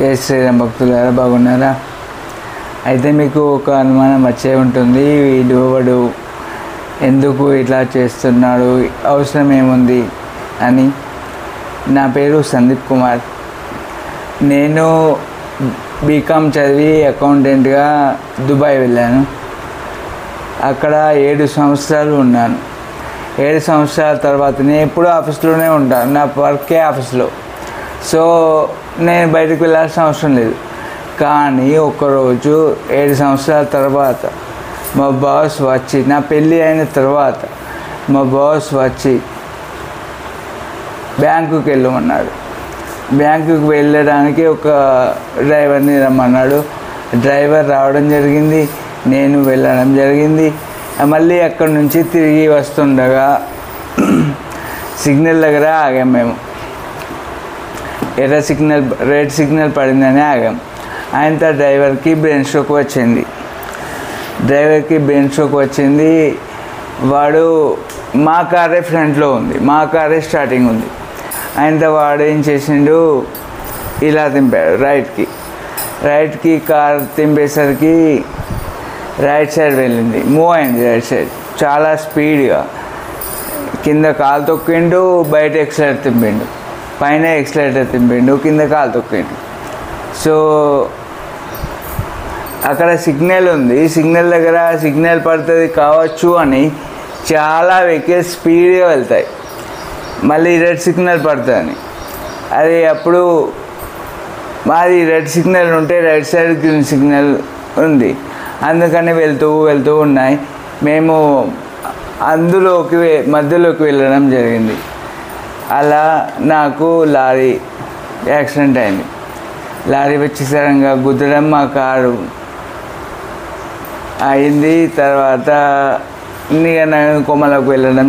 జై శ్రీరామ్ భక్తులారా, బాగున్నారా? అయితే మీకు ఒక అనుమానం వచ్చే ఉంటుంది, వీడు ఎందుకు ఇట్లా చేస్తున్నాడు, అవసరం ఏముంది అని. నా పేరు సందీప్ కుమార్. నేను బీకామ్ చదివి అకౌంటెంట్గా దుబాయ్ వెళ్ళాను. అక్కడ 7 సంవత్సరాలు ఉన్నాను. 7 సంవత్సరాల తర్వాత నేను ఎప్పుడూ ఆఫీస్లోనే ఉంటాను, నా వర్కే ఆఫీస్లో. సో నేను బయటకు వెళ్ళాల్సిన అవసరం లేదు. కానీ ఒకరోజు 7 సంవత్సరాల తర్వాత మా బాస్ వచ్చి, నా పెళ్ళి అయిన తర్వాత మా బాస్ వచ్చి బ్యాంకుకి వెళ్ళమన్నాడు. బ్యాంకుకి వెళ్ళడానికి ఒక డ్రైవర్ని రమ్మన్నాడు. డ్రైవర్ రావడం జరిగింది, నేను వెళ్ళడం జరిగింది. మళ్ళీ అక్కడి నుంచి తిరిగి వస్తుండగా సిగ్నల్ దగ్గర ఆగాం. మేము రెడ్ సిగ్నల్ పడిందని ఆగాం. ఆయనతో డ్రైవర్కి బ్రెయిన్ స్ట్రోక్ వచ్చింది. వాడు మా కారే ఫ్రంట్లో ఉంది, మా కారే స్టార్టింగ్ ఉంది. ఆయనతో వాడు ఏం చేసిండు, ఇలా తింపాడు రైట్కి కార్ తింపేసరికి రైట్ సైడ్ వెళ్ళింది, మూవ్ అయింది రైట్ సైడ్ చాలా స్పీడ్గా. కింద కాలు తొక్కిండు, బయట ఎక్సలేటర్ తింపిండు, పైన ఎక్సలేటర్ తింపిండు, కింద కాలు తొక్కిండు. సో అక్కడ సిగ్నల్ ఉంది, సిగ్నల్ దగ్గర సిగ్నల్ పడుతుంది కావచ్చు అని చాలా వెహికల్స్ స్పీడ్గా వెళ్తాయి, మళ్ళీ రెడ్ సిగ్నల్ పడుతుందని. అది అప్పుడు మాది రెడ్ సిగ్నల్ ఉంటే రైట్ సైడ్ గ్రీన్ సిగ్నల్ ఉంది, అందుకని వెళ్తూ ఉన్నాయి. మేము మధ్యలోకి వెళ్ళడం జరిగింది. అలా నాకు లారీ యాక్సిడెంట్ అయింది. లారీ వచ్చి సడన్గా గుద్దడం మా కారు అయింది. తర్వాత నేను కోమలకు వెళ్ళడం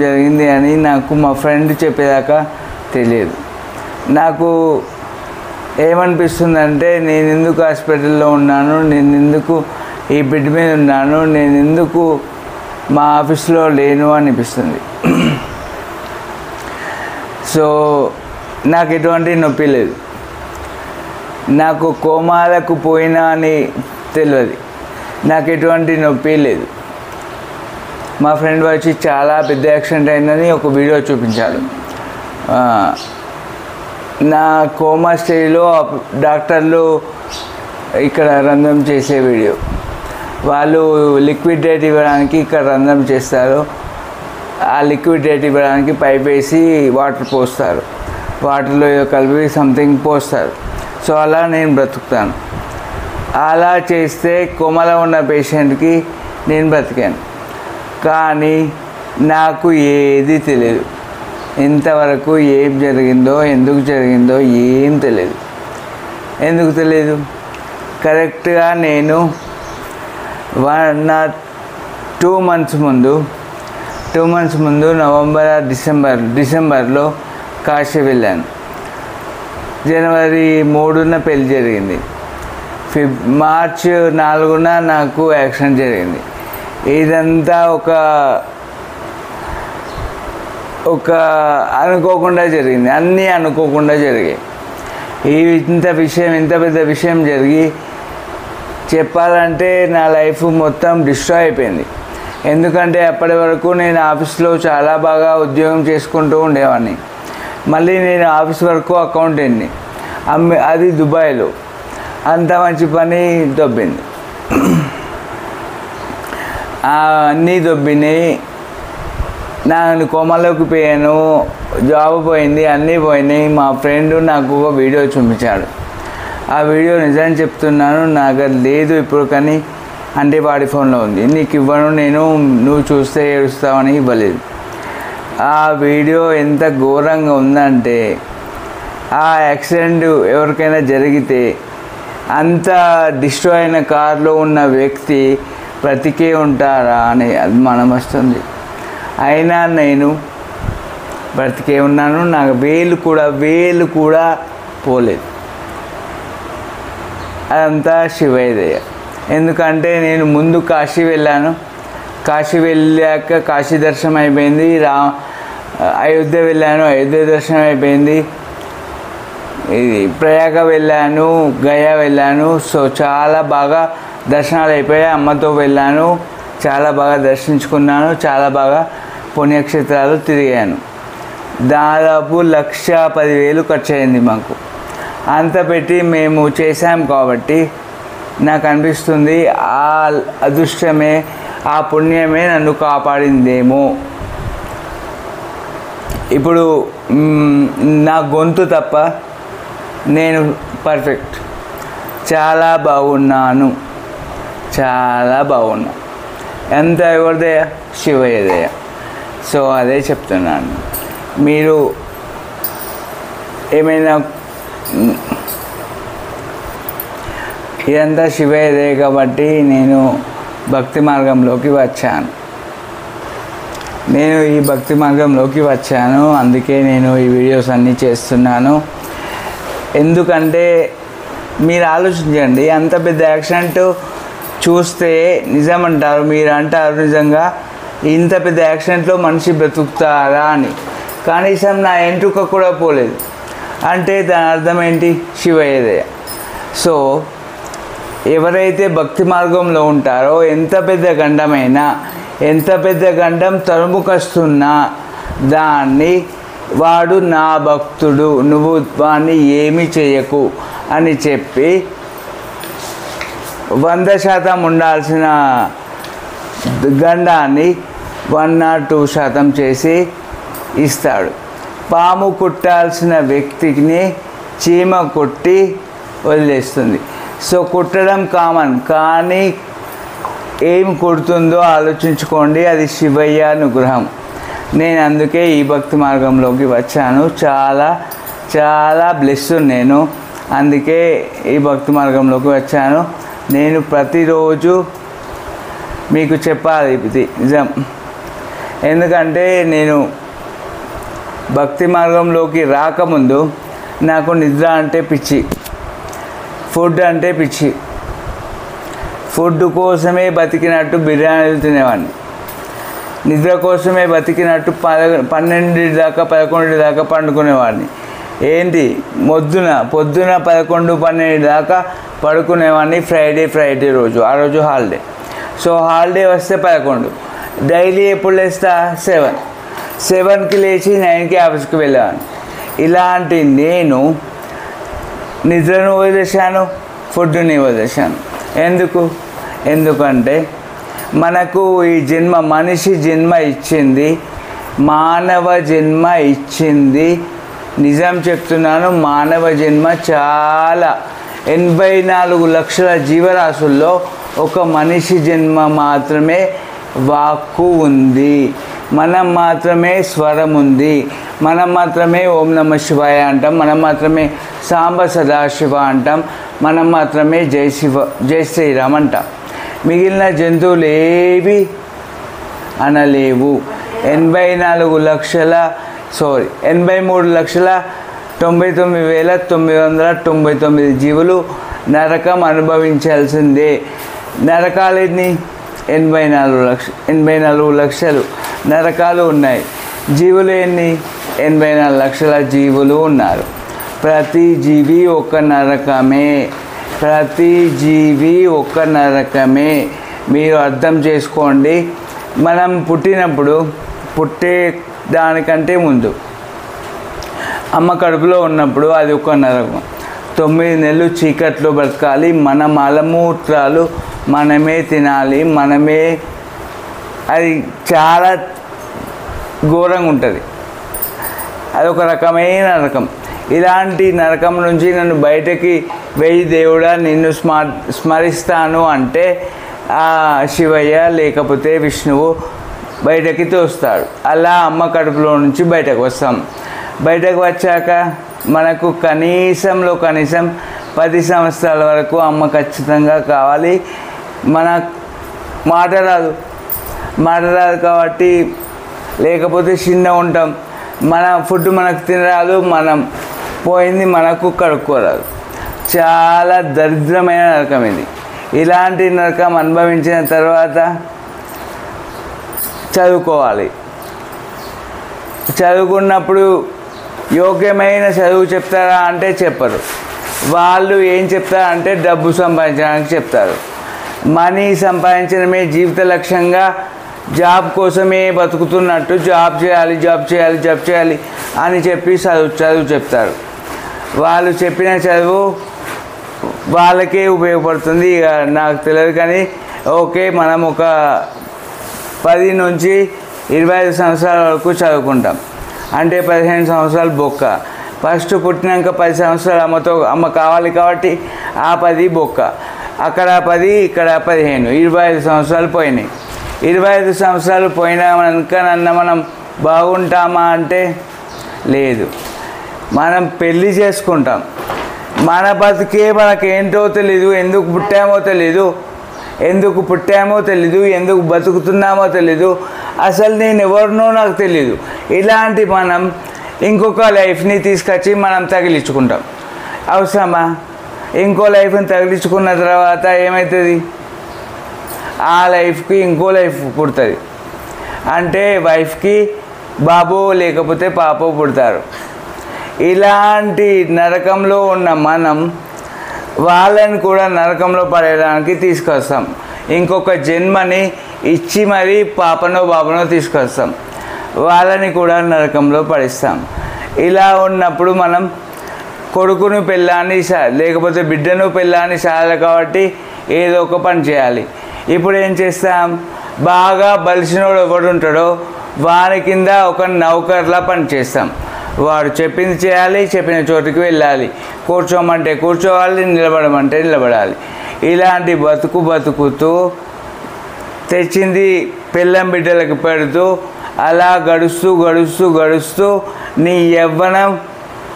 జరిగింది అని నాకు మా ఫ్రెండ్ చెప్పేదాకా తెలియదు. నాకు ఏమనిపిస్తుందంటే, నేను ఎందుకు హాస్పిటల్లో ఉన్నాను, నేను ఎందుకు ఈ బెడ్ మీద ఉన్నాను, నేను ఎందుకు మా ఆఫీస్లో లేను అనిపిస్తుంది. సో నాకు ఎటువంటి నొప్పి లేదు, నాకు కోమాలకు పోయినా అని తెలియదు, నాకు ఎటువంటి నొప్పి లేదు. మా ఫ్రెండ్ వచ్చి చాలా పెద్ద యాక్సిడెంట్ అయిందని ఒక వీడియో చూపించాడు. నా కోమా స్టేజ్లో డాక్టర్లు ఇక్కడ రంధ్రం చేసే వీడియో, వాళ్ళు లిక్విడ్ డేట్ ఇవ్వడానికి ఇక్కడ రంధ్రం చేస్తారు. ఆ లిక్విడ్ డేట్ ఇవ్వడానికి పైప్ వేసి వాటర్ పోస్తారు, వాటర్లో కలిపి సంథింగ్ పోస్తారు. సో అలా నేను బ్రతుకుతాను. అలా చేస్తే కోమాలో ఉన్న పేషెంట్కి నేను బ్రతికాను. కానీ నాకు ఏది తెలియదు, ఇంతవరకు ఏం జరిగిందో, ఎందుకు జరిగిందో ఏం తెలియదు. ఎందుకు తెలియదు? కరెక్ట్గా నేను 2 months ముందు డిసెంబర్లో కాశీ వెళ్ళాను. జనవరి 3న పెళ్ళి జరిగింది. మార్చి 4న నాకు యాక్సిడెంట్ జరిగింది. ఇదంతా ఒక అనుకోకుండా జరిగింది, అన్నీ అనుకోకుండా జరిగాయి. ఇంత పెద్ద విషయం జరిగి చెప్పాలంటే నా లైఫ్ మొత్తం డిస్ట్రాయ్ అయిపోయింది. ఎందుకంటే అప్పటి వరకు నేను ఆఫీస్లో చాలా బాగా ఉద్యోగం చేసుకుంటూ ఉండేవాడిని. మళ్ళీ నేను ఆఫీస్ వరకు అకౌంటెంట్ని, అది దుబాయ్లో. అంత మంచి పని దొబ్బింది, అన్నీ దొబ్బినాయి. నేను కోమాలోకి పోయాను, జాబ్ పోయింది, అన్నీ పోయినాయి. మా ఫ్రెండ్ నాకు ఒక వీడియో చూపించాడు. ఆ వీడియో నిజం చెప్తున్నాను, నాకు లేదు ఇప్పుడు, కానీ యాంటీబాడీ ఫోన్లో ఉంది, నీకు ఇవ్వను నేను, నువ్వు చూస్తే ఏడుస్తావని ఇవ్వలేదు. ఆ వీడియో ఎంత ఘోరంగా ఉందంటే, ఆ యాక్సిడెంట్ ఎవరికైనా జరిగితే అంత డిస్ట్రాయ్ అయిన కార్లో ఉన్న వ్యక్తి బ్రతికే ఉంటారా అని అనుమానం వస్తుంది. అయినా నేను బ్రతికే ఉన్నాను, నాకు వేలు కూడా పోలేదు. అదంతా శివయ్య. ఎందుకంటే నేను ముందు కాశీ వెళ్ళాను, కాశీ వెళ్ళాక కాశీ దర్శనం అయిపోయింది. అయోధ్య వెళ్ళాను, అయోధ్య దర్శనం అయిపోయింది. ఇది ప్రయాగ వెళ్ళాను, గయా వెళ్ళాను. సో చాలా బాగా దర్శనాలు అయిపోయాయి. అమ్మతో వెళ్ళాను, చాలా బాగా దర్శించుకున్నాను, చాలా బాగా పుణ్యక్షేత్రాలు తిరిగాను. దాదాపు 1,10,000 ఖర్చు అయింది మాకు. అంత పెట్టి మేము చేశాం కాబట్టి నాకు అనిపిస్తుంది ఆ అదృష్టమే, ఆ పుణ్యమే నన్ను కాపాడిందేమో. ఇప్పుడు నా గొంతు తప్ప నేను పర్ఫెక్ట్, చాలా బాగున్నాను, చాలా బాగున్నా. ఎంత ఎవరిదయ? శివయ్యదయ. సో అదే చెప్తున్నాను. మీరు ఏమైనా ఇదంతా శివయ్యదయ కాబట్టి నేను భక్తి మార్గంలోకి వచ్చాను. నేను ఈ భక్తి మార్గంలోకి వచ్చాను, అందుకే నేను ఈ వీడియోస్ అన్నీ చేస్తున్నాను. ఎందుకంటే మీరు ఆలోచించండి, అంత పెద్ద యాక్సిడెంట్ చూస్తే నిజమంటారు, మీరు అంటారు నిజంగా ఇంత పెద్ద యాక్సిడెంట్లో మనిషి బ్రతుకుతారా అని. కనీసం నా ఎంట్రుక కూడా పోలేదు అంటే దాని అర్థం ఏంటి? శివయ్యదయ. సో ఎవరైతే భక్తి మార్గంలో ఉంటారో ఎంత పెద్ద గండమైనా, ఎంత పెద్ద గండం తరుముకొస్తున్నా దాన్ని వాడు నా భక్తుడు, నువ్వు వాడిని ఏమీ చేయకు అని చెప్పి 100% ఉండాల్సిన గండాన్ని 102% చేసి ఇస్తాడు. పాము కుట్టాల్సిన వ్యక్తిని చీమ కొట్టి వదిలేస్తుంది. సో కుట్టడం కామన్, కానీ ఏం కుడుతుందో ఆలోచించుకోండి, అది శివయ్య అనుగ్రహం. నేను అందుకే ఈ భక్తి మార్గంలోకి వచ్చాను. చాలా చాలా బ్లెస్డ్ నేను, అందుకే ఈ భక్తి మార్గంలోకి వచ్చాను. నేను ప్రతిరోజు మీకు చెప్పాలి ఇది నిజం. ఎందుకంటే నేను భక్తి మార్గంలోకి రాకముందు నాకు నిద్ర అంటే పిచ్చి, ఫుడ్ అంటే పిచ్చి. ఫుడ్ కోసమే బతికినట్టు బిర్యానీలు తినేవాడిని, నిద్ర కోసమే బతికినట్టు 12 దాకా 11 దాకా పండుకునేవాడిని. ఏంటి పొద్దున 11, 12 దాకా పడుకునేవాడిని. ఫ్రైడే రోజు, ఆ రోజు హాలిడే. సో హాలిడే వస్తే 11, డైలీ ఎప్పుడు లేస్తా? 7కి లేచి 9కి ఆఫీస్కి వెళ్ళేవాడిని. ఇలాంటి నేను నిద్రను వదిలేశాను, ఫుడ్ని వదిలేశాను. ఎందుకంటే మనకు ఈ జన్మ, మనిషి జన్మ ఇచ్చింది, మానవ జన్మ ఇచ్చింది. నిజం చెప్తున్నాను, మానవ జన్మ చాలా 84 లక్షల జీవరాశుల్లో ఒక మనిషి జన్మ మాత్రమే వాక్కు ఉంది, మనం మాత్రమే స్వరం ఉంది, మనం మాత్రమే ఓం నమ శివాయ అంటాం, మనం మాత్రమే సాంబ సదాశివ అంటాం, మనం మాత్రమే జై శ్రీరామ్ అంటాం. మిగిలిన జంతువులు ఏవి అనలేవు. 83,99,999 జీవులు నరకం అనుభవించాల్సిందే. నరకాలు ఎన్ని? 84 లక్షలు నరకాలు ఉన్నాయి. జీవులు ఎన్ని? 84 లక్షల జీవులు ఉన్నారు. ప్రతి జీవి ఒక నరకమే, ప్రతి జీవి ఒక నరకమే. మీరు అర్థం చేసుకోండి. మనం పుట్టే దానికంటే ముందు అమ్మ కడుపులో ఉన్నప్పుడు అది ఒక నరకం. 9 నెలలు చీకట్లో బ్రతకాలి, మన మలమూత్రాలు మనమే తినాలి, అది చాలా ఘోరంగా ఉంటుంది. అదొక రకమైన నరకం. ఇలాంటి నరకం నుంచి నన్ను బయటకి వెయ్యి దేవుడా నిన్ను స్మరిస్తాను అంటే ఆ శివయ్య లేకపోతే విష్ణువు బయటకి తోస్తాడు. అలా అమ్మ కడుపులో నుంచి బయటకు వస్తాం. బయటకు వచ్చాక మనకు కనీసం 10 సంవత్సరాల వరకు అమ్మ ఖచ్చితంగా కావాలి. మన మాట రాదు కాబట్టి, లేకపోతే చిన్న ఉంటాం, మన ఫుడ్ మనకు తినరాదు, మనం పోయింది మనకు కడుక్కోరాదు. చాలా దరిద్రమైన నరకం ఇది. ఇలాంటి నరకం అనుభవించిన తర్వాత చదువుకోవాలి. చదువుకున్నప్పుడు యోగ్యమైన చదువు చెప్తారా అంటే చెప్పరు. వాళ్ళు ఏం చెప్తారంటే డబ్బు సంపాదించడానికి చెప్తారు. మనీ సంపాదించడమే జీవిత లక్ష్యంగా జాబ్ కోసమే బతుకుతున్నట్టు జాబ్ చేయాలి అని చెప్పి చదువు చెప్తారు. వాళ్ళు చెప్పిన చదువు వాళ్ళకే ఉపయోగపడుతుంది. ఇక నాకు తెలియదు కానీ ఓకే, మనం ఒక 10 నుంచి 25 సంవత్సరాల వరకు చదువుకుంటాం. అంటే 15 సంవత్సరాలు బొక్క. ఫస్ట్ పుట్టినాక 10 సంవత్సరాలు అమ్మ కావాలి కాబట్టి ఆ 10 బొక్క. అక్కడ 10 ఇక్కడ 15, 25 సంవత్సరాలు పోయినాయి. 25 సంవత్సరాలు పోయినాక మనం బాగుంటామా అంటే లేదు. మనం పెళ్ళి చేసుకుంటాం. మన బతికే మనకేంటో తెలీదు, ఎందుకు పుట్టామో తెలీదు, ఎందుకు బతుకుతున్నామో తెలీదు, అసలు నేను ఎవరినో నాకు తెలీదు. ఇలాంటి మనం ఇంకొక లైఫ్ని తీసుకొచ్చి మనం తగిలించుకుంటాం. అవసరమా? ఇంకో లైఫ్ని తగిలించుకున్న తర్వాత ఏమవుతుంది? ఆ లైఫ్కి ఇంకో లైఫ్ పుడుతుంది. అంటే వైఫ్కి బాబో లేకపోతే పాపో పుడతారు. ఇలాంటి నరకంలో ఉన్న మనం వాళ్ళని కూడా నరకంలో పడేయడానికి తీసుకొస్తాం. ఇంకొక జన్మని ఇచ్చి మరీ పాపనో బాబనో తీసుకొస్తాం. వాళ్ళని కూడా నరకంలో పడిస్తాం. ఇలా ఉన్నప్పుడు మనం కొడుకును పెళ్ళాన్ని లేకపోతే బిడ్డను పెళ్ళాన్ని చాలు కాబట్టి ఏదో ఒక పని చేయాలి. ఇప్పుడు ఏం చేస్తాం? బాగా బలిసినోడు ఎవడు ఉంటాడో వారి కింద ఒక నౌకర్లా పని చేస్తాం. వాడు చెప్పింది చేయాలి, చెప్పిన చోటుకి వెళ్ళాలి, కూర్చోమంటే కూర్చోవాలి, నిలబడమంటే నిలబడాలి. ఇలాంటి బతుకుతూ తెచ్చింది పిల్లం బిడ్డలకు పెడుతూ అలా గడుస్తూ నీ యవ్వనం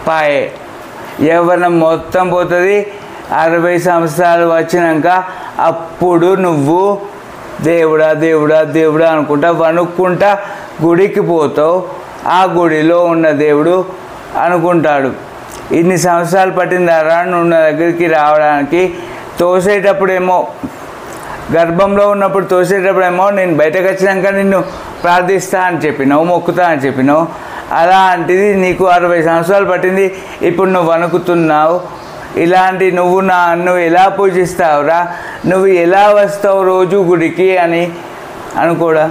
పాయే. యవ్వనం మొత్తం పోతుంది. 60 సంవత్సరాలు వచ్చినాక అప్పుడు నువ్వు దేవుడా అనుకుంటా వణుక్కుంటా గుడికి పోతావు. ఆ గుడిలో ఉన్న దేవుడు అనుకుంటాడు, ఇన్ని సంవత్సరాలు పట్టిందారా నువ్వు నా దగ్గరికి రావడానికి? తోసేటప్పుడేమో గర్భంలో ఉన్నప్పుడు తోసేటప్పుడేమో నేను బయటకు వచ్చినాక నిన్ను ప్రార్థిస్తా అని చెప్పినావు, మొక్కుతా అని చెప్పినావు. అలాంటిది నీకు 60 సంవత్సరాలు పట్టింది, ఇప్పుడు నువ్వు వణుకుతున్నావు. ఇలాంటి నన్ను ఎలా పూజిస్తావురా, నువ్వు ఎలా వస్తావు రోజు గుడికి అని అనుకోడా?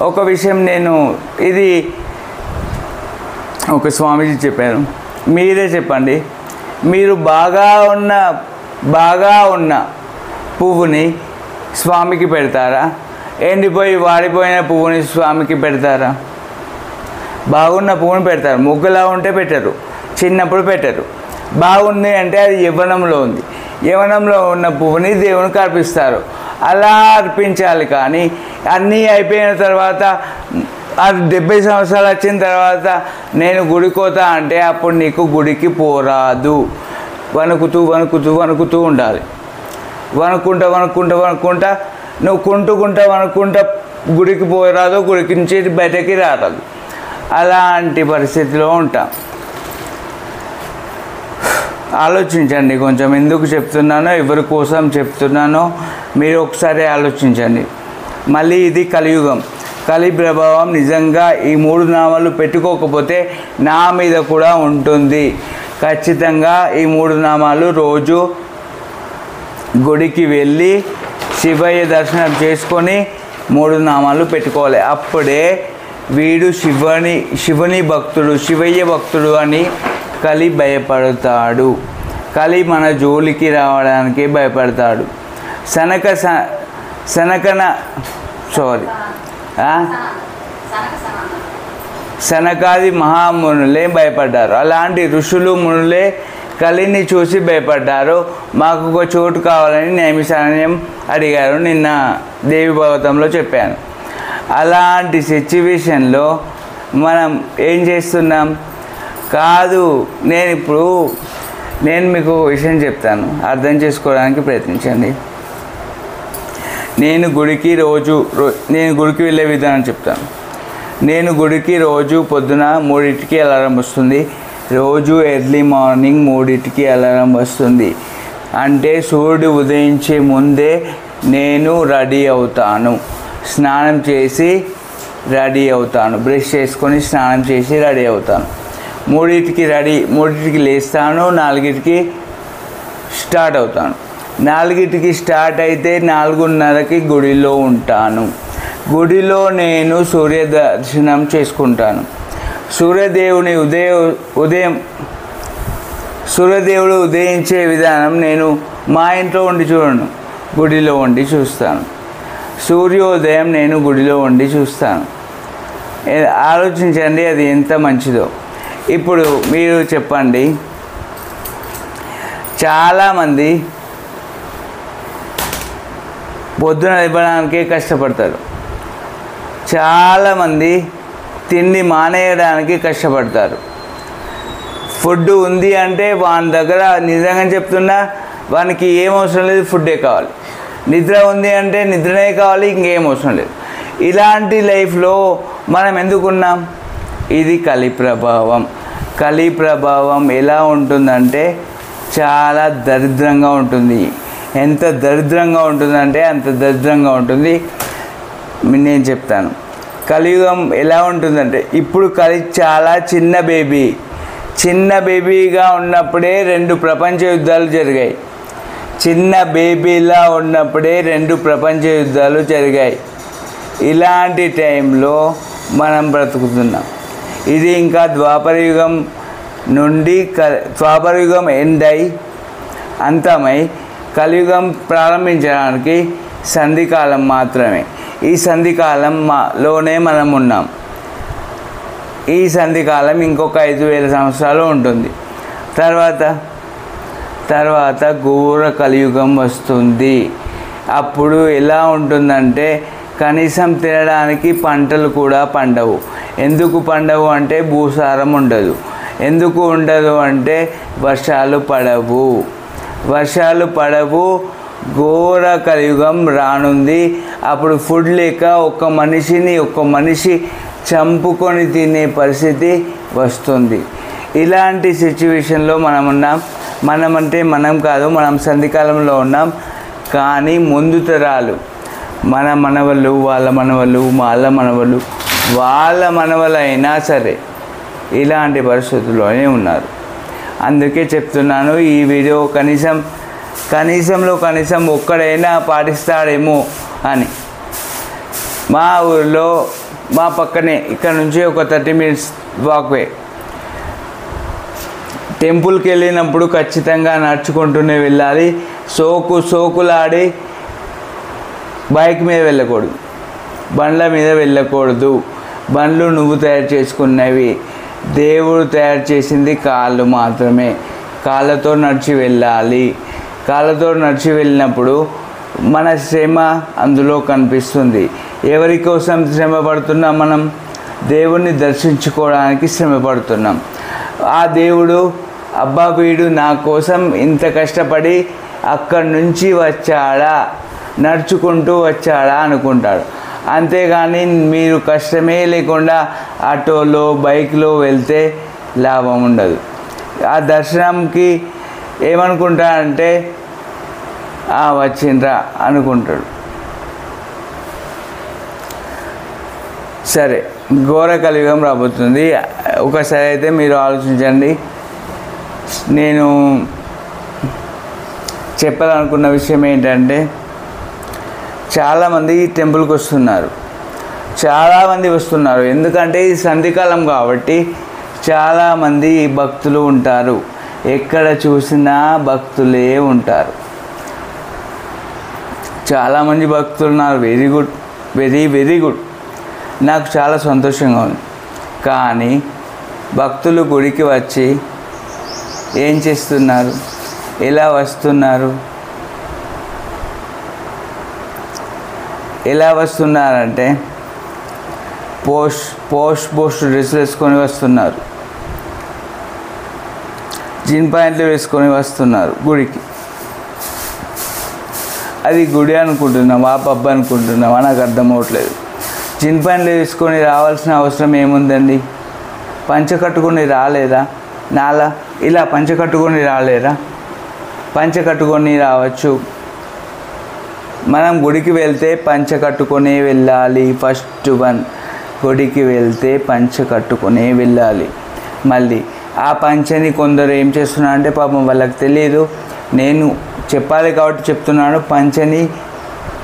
ఒక విషయం ఇది ఒక స్వామీజీ చెప్పారు, మీరే చెప్పండి. మీరు బాగా ఉన్న పువ్వుని స్వామికి పెడతారా? ఎండిపోయి వాడిపోయిన పువ్వుని స్వామికి పెడతారా? బాగున్న పువ్వుని పెడతారు. మొగ్గలా ఉంటే పెట్టరు, చిన్నప్పుడు పెట్టరు. బాగుంది అంటే అది యవ్వనంలో ఉంది. యవ్వనంలో ఉన్న పువ్వుని దేవునికి అర్పిస్తారు. అలా అర్పించాలి. కానీ అన్నీ అయిపోయిన తర్వాత 70 సంవత్సరాలు వచ్చిన తర్వాత నేను గుడికోతా అంటే అప్పుడు నీకు గుడికి పోరాదు. వణుకుతూ ఉండాలి. వణుకుంటా నువ్వు వణుకుంటా గుడికి పోరాదు, గుడికి నుంచి బయటకి రారాదు. అలాంటి పరిస్థితిలో ఉంటాం. ఆలోచించండి కొంచెం, ఎందుకు చెప్తున్నానో, ఎవరి కోసం చెప్తున్నానో మీరు ఒకసారి ఆలోచించండి. మళ్ళీ ఇది కలియుగం, కలి ప్రభావం నిజంగా ఈ 3 నామాలు పెట్టుకోకపోతే నా మీద కూడా ఉంటుంది. ఖచ్చితంగా ఈ 3 నామాలు రోజు గుడికి వెళ్ళి శివయ్య దర్శనం చేసుకొని 3 నామాలు పెట్టుకోవాలి. అప్పుడే వీడు శివుని భక్తుడు, శివయ్య భక్తుడు అని కలి భయపడతాడు. కలి మన జోలికి రావడానికి భయపడతాడు. సనకాది మహామునులే భయపడ్డారు. అలాంటి ఋషులు మునులే కలిని చూసి భయపడ్డారు. మాకు ఒక చోటు కావాలని నైమిషారణ్యం అడిగారు. నిన్న దేవి భాగవతంలో చెప్పాను. అలాంటి సిచ్యువేషన్లో మనం ఏం చేస్తున్నాం? కాదు, నేను మీకు విషయం చెప్తాను, అర్థం చేసుకోవడానికి ప్రయత్నించండి. నేను గుడికి వెళ్ళే విధానం చెప్తాను. నేను గుడికి రోజు పొద్దున 3కి అలారం వస్తుంది. రోజు ఎర్లీ మార్నింగ్ 3కి అలారం వస్తుంది. అంటే సూర్యుడు ఉదయించే ముందే నేను రెడీ అవుతాను. స్నానం చేసి రెడీ అవుతాను. బ్రష్ చేసుకొని స్నానం చేసి రెడీ అవుతాను. 3కి రెడీ, 3కి లేస్తాను, 4కి స్టార్ట్ అవుతాను. 4కి స్టార్ట్ అయితే 4:30కి గుడిలో ఉంటాను. గుడిలో నేను సూర్య దర్శనం చేసుకుంటాను. సూర్యదేవుడు ఉదయించే విధానం నేను మా ఇంట్లో ఉండి చూడను, గుడిలో ఉండి చూస్తాను. సూర్యోదయం నేను గుడిలో ఉండి చూస్తాను. ఆలోచించండి అది ఎంత మంచిదో. ఇప్పుడు మీరు చెప్పండి, చాలామంది పొద్దున లేవడానికే కష్టపడతారు. చాలామంది తిండి మానేయడానికి కష్టపడతారు. ఫుడ్ ఉంది అంటే వాని దగ్గర నిజంగా చెప్తున్నా వానికి ఏం అవసరం లేదు, ఫుడ్డే కావాలి. నిద్ర ఉంది అంటే నిద్రనే కావాలి, ఇంకేం అవసరం లేదు. ఇలాంటి లైఫ్లో మనం ఎందుకున్నాం? ఇది కలి ప్రభావం. కలి ప్రభావం ఎలా ఉంటుందంటే చాలా దరిద్రంగా ఉంటుంది. ఎంత దరిద్రంగా ఉంటుందంటే అంత దరిద్రంగా ఉంటుంది. నేను చెప్తాను. కలియుగం ఎలా ఉంటుందంటే, ఇప్పుడు చాలా చిన్న బేబీగా ఉన్నప్పుడే 2 ప్రపంచ యుద్ధాలు జరిగాయి. చిన్న బేబీలా ఉన్నప్పుడే 2 ప్రపంచ యుద్ధాలు జరిగాయి. ఇలాంటి టైంలో మనం బ్రతుకుతున్నాం. ఇది ఇంకా ద్వాపరయుగం నుండి ద్వాపరయుగం అంతమై కలియుగం ప్రారంభించడానికి సంధికాలం మాత్రమే. ఈ సంధికాలంలోనే మనం ఉన్నాం. ఈ సంధికాలం ఇంకొక 5,000 సంవత్సరాలు ఉంటుంది. తర్వాత ఘోర కలియుగం వస్తుంది. అప్పుడు ఎలా ఉంటుందంటే కనీసం తినడానికి పంటలు కూడా పండవు. ఎందుకు పండవు అంటే భూసారం ఉండదు. ఎందుకు ఉండదు అంటే వర్షాలు పడవు. ఘోర కలియుగం రానుంది. అప్పుడు ఫుడ్ లేక ఒక్క మనిషి చంపుకొని తినే పరిస్థితి వస్తుంది. ఇలాంటి సిచ్యువేషన్లో మనం ఉన్నాం. మనం కాదు, మనం సంధికాలంలో ఉన్నాం. కానీ ముందు తరాలు మన మనవళ్ళు, వాళ్ళ మనవళ్ళు అయినా సరే ఇలాంటి పరిస్థితుల్లోనే ఉన్నారు. అందుకే చెప్తున్నాను, ఈ వీడియో కనీసం ఒక్కడైనా పాటిస్తాడేమో అని. మా ఊరిలో మా పక్కనే ఇక్కడ నుంచి ఒక 30 minutes వాక్వే. టెంపుల్కి వెళ్ళినప్పుడు ఖచ్చితంగా నడుచుకుంటూనే వెళ్ళాలి. సోకులాడి బైక్ మీద వెళ్ళకూడదు, బండ్ల మీద వెళ్ళకూడదు. బండ్లు నువ్వు తయారు చేసుకున్నవి, దేవుడు తయారు చేసింది కాళ్ళు మాత్రమే. కాళ్ళతో నడిచి వెళ్ళాలి. కాళ్ళతో నడిచి వెళ్ళినప్పుడు మన శ్రమ అందులో కనిపిస్తుంది. ఎవరి కోసం శ్రమ పడుతున్నాం? మనం దేవుణ్ణి దర్శించుకోవడానికి శ్రమ పడుతున్నాం. ఆ దేవుడు అబ్బా వీడు నా కోసం ఇంత కష్టపడి అక్కడి నుంచి నడుచుకుంటూ వచ్చాడా అనుకుంటాడు. అంతేగాని మీరు కష్టమే లేకుండా ఆటోలో, బైక్లో వెళ్తే లాభం ఉండదు. ఆ దర్శనంకి ఏమనుకుంటాడంటే వచ్చిండ్రా అనుకుంటాడు. సరే, ఘోర కలియుగం రాబోతుంది. ఒకసారి అయితే మీరు ఆలోచించండి. నేను చెప్పాలనుకున్న విషయం ఏంటంటే, చాలామంది టెంపుల్కి వస్తున్నారు. ఎందుకంటే ఇది సంధికాలం కాబట్టి చాలామంది భక్తులు ఉంటారు. ఎక్కడ చూసినా భక్తులే ఉంటారు. చాలామంది భక్తులు ఉన్నారు. Very good. నాకు చాలా సంతోషంగా ఉంది. కానీ భక్తులు గుడికి వచ్చి ఏం చేస్తున్నారు? ఎలా వస్తున్నారంటే పోస్ట్ డ్రెస్సులు వేసుకొని వస్తున్నారు. జీన్ ప్యాంట్లు వేసుకొని వస్తున్నారు గుడికి. అది గుడి అనుకుంటున్నామా, పబ్ అనుకుంటున్నామా నాకు అర్థం అవ్వట్లేదు. జీన్ ప్యాంట్లు వేసుకొని రావాల్సిన అవసరం ఏముందండి? పంచ కట్టుకొని రాలేదా? ఇలా పంచ కట్టుకొని రాలేరా? పంచ కట్టుకొని రావచ్చు. మనం గుడికి వెళ్తే పంచ కట్టుకొని వెళ్ళాలి. ఫస్ట్ గుడికి వెళ్తే పంచ కట్టుకొని వెళ్ళాలి. మళ్ళీ ఆ పంచని కొందరు ఏం చేస్తున్నారంటే పాపం వాళ్ళకి తెలియదు, నేను చెప్పాలి కాబట్టి చెప్తున్నాను. పంచని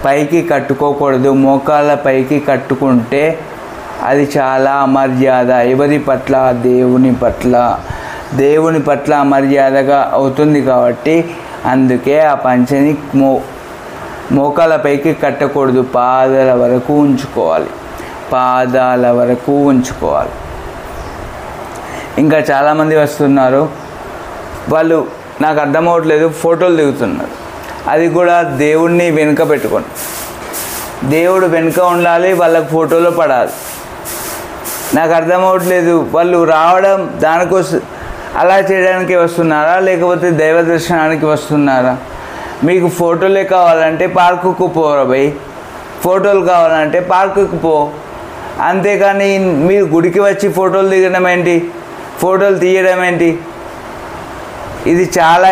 పైకి కట్టుకోకూడదు, మోకాళ్ళ పైకి కట్టుకుంటే అది చాలా అమర్యాద. ఎవరి పట్ల? దేవుని పట్ల అమర్యాదగా అవుతుంది. కాబట్టి అందుకే ఆ పంచని మోకాళ్ళ పైకి కట్టకూడదు, పాదాల వరకు ఉంచుకోవాలి. ఇంకా చాలామంది వస్తున్నారు, వాళ్ళు నాకు అర్థమవట్లేదు, ఫోటోలు దిగుతున్నారు. అది కూడా దేవుణ్ణి వెనుక పెట్టుకోండి. దేవుడు వెనుక ఉండాలి, వాళ్ళకు ఫోటోలో పడాలి. నాకు అర్థమవట్లేదు, వాళ్ళు రావడం దానికోసం అలా చేయడానికి వస్తున్నారా, లేకపోతే దైవ దర్శనానికి వస్తున్నారా? మీకు ఫోటోలే కావాలంటే పార్కుకు పోరా భయ్, ఫోటోలు కావాలంటే పార్కుకు పో. అంతేకాని మీరు గుడికి వచ్చి ఫోటోలు దిగడం ఏంటి, ఫోటోలు తీయడం ఏంటి? ఇది చాలా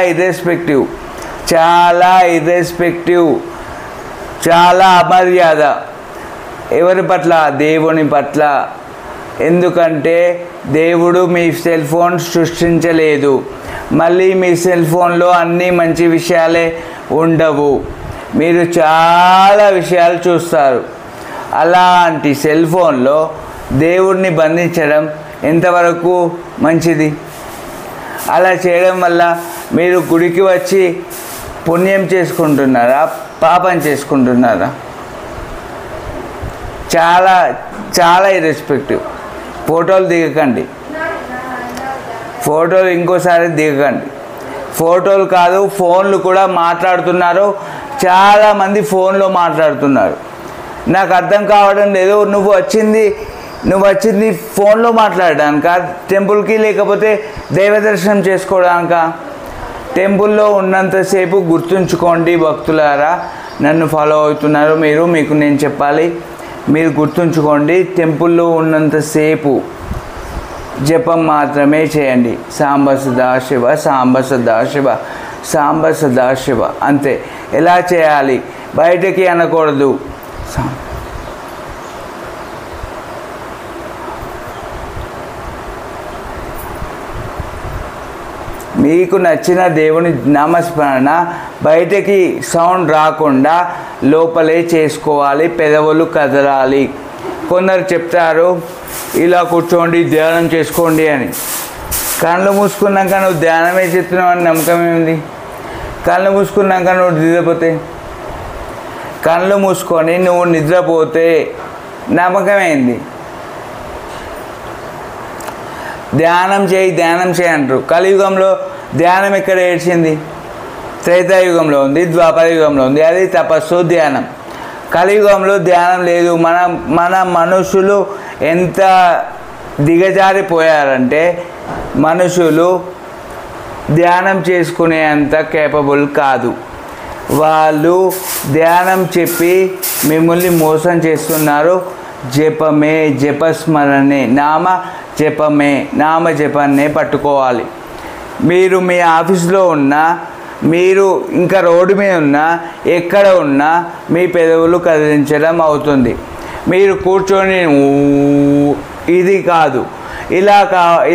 ఇర్రెస్పెక్టివ్, చాలా అమర్యాద. ఎవరి పట్ల? దేవుని పట్ల. ఎందుకంటే దేవుడు మీ సెల్ ఫోన్ సృష్టించలేదు. మళ్ళీ మీ సెల్ ఫోన్లో అన్నీ మంచి విషయాలే ఉండవు, మీరు చాలా విషయాలు చూస్తారు. అలాంటి సెల్ ఫోన్లో దేవుడిని బంధించడం ఎంతవరకు మంచిది? అలా చేయడం వల్ల మీరు గుడికి వచ్చి పుణ్యం చేసుకుంటున్నారా, పాపం చేసుకుంటున్నారా? చాలా ఇర్రెస్పెక్టివ్. ఫోటోలు దిగకండి, ఇంకోసారి దిగకండి. ఫోటోలు కాదు, ఫోన్లు కూడా మాట్లాడుతున్నారు. చాలామంది ఫోన్లో మాట్లాడుతున్నారు. నాకు అర్థం కావడం లేదు, నువ్వు వచ్చింది ఫోన్లో మాట్లాడడానికా, టెంపుల్కి లేకపోతే దైవ దర్శనం చేసుకోవడానికా? టెంపుల్లో ఉన్నంతసేపు గుర్తుంచుకోండి భక్తులారా, నన్ను ఫాలో అవుతున్నారు మీరు, మీకు నేను చెప్పాలి, మీరు గుర్తుంచుకోండి. టెంపుల్లో ఉన్నంతసేపు జపం మాత్రమే చేయండి. సాంబ సదాశివ అంతే. ఎలా చేయాలి? బయటకి అనకూడదు. మీకు నచ్చిన దేవుని నామస్మరణ బయటకి సౌండ్ రాకుండా లోపలే చేసుకోవాలి, పెదవులు కదలాలి. కొందరు చెప్తారు ఇలా కూర్చోండి ధ్యానం చేసుకోండి అని. కళ్ళు మూసుకున్నాక నువ్వు ధ్యానమే చేస్తున్నావు అని నమ్మకం ఏమింది? కళ్ళు మూసుకున్నాక నువ్వు నిద్రపోతే, కళ్ళు మూసుకొని నువ్వు నిద్రపోతే నమ్మకమైంది. ధ్యానం చేయి అంటారు. కలియుగంలో ధ్యానం ఎక్కడ ఏడ్చింది? త్రేతాయుగంలో ఉంది, ద్వాపరయుగంలో ఉంది, అది తపస్సు, ధ్యానం. కలియుగంలో ధ్యానం లేదు. మన మనుషులు ఎంత దిగజారిపోయారంటే మనుషులు ధ్యానం చేసుకునే అంత కేపబుల్ కాదు. వాళ్ళు ధ్యానం చెప్పి మిమ్మల్ని మోసం చేస్తున్నారు. జపస్మరణే, నామ జపాన్నే పట్టుకోవాలి. మీరు మీ ఆఫీస్లో ఉన్నా, మీరు ఇంకా రోడ్డు మీద ఉన్నా, ఎక్కడ ఉన్నా మీ పెదవులు కదిలించడం అవుతుంది. మీరు కూర్చొని ఇది కాదు,